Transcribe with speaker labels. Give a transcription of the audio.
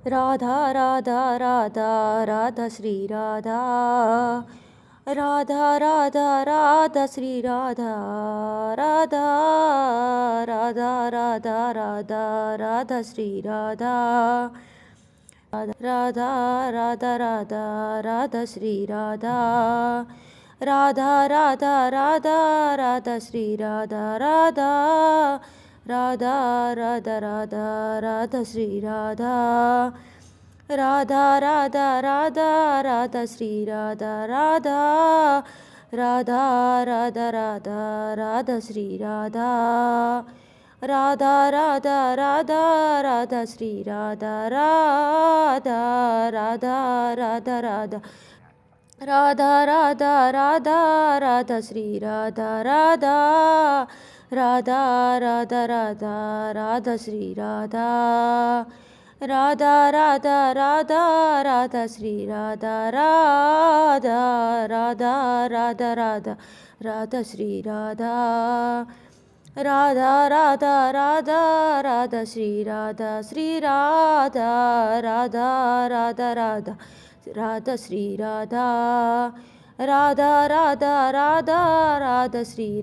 Speaker 1: Radha Radha Radha Radha Shri Radha Radha Radha Radha Shri Radha Radha Radha Radha Radha Radha Shri Radha Radha Radha Radha Radha Shri Radha Radha Radha Radha Radha Shri Radha Radha Radha Radha Radha Radha Shri Radha Radha Radha Radha Radha Shri Radha Radha Radha Radha Radha Radha Shri Radha Radha Radha Radha Radha Shri Radha Radha Radha Radha Radha Radha Radha Radha Radha Shri Radha Radha Radha Radha Radha Radha Shri Radha Radha Radha Radha Radha Shri Radha Radha Radha Radha Radha Radha Shri Radha Radha Radha Radha Radha Shri Radha Radha Radha Radha Radha Shri Radha Radha Radha Radha Radha Shri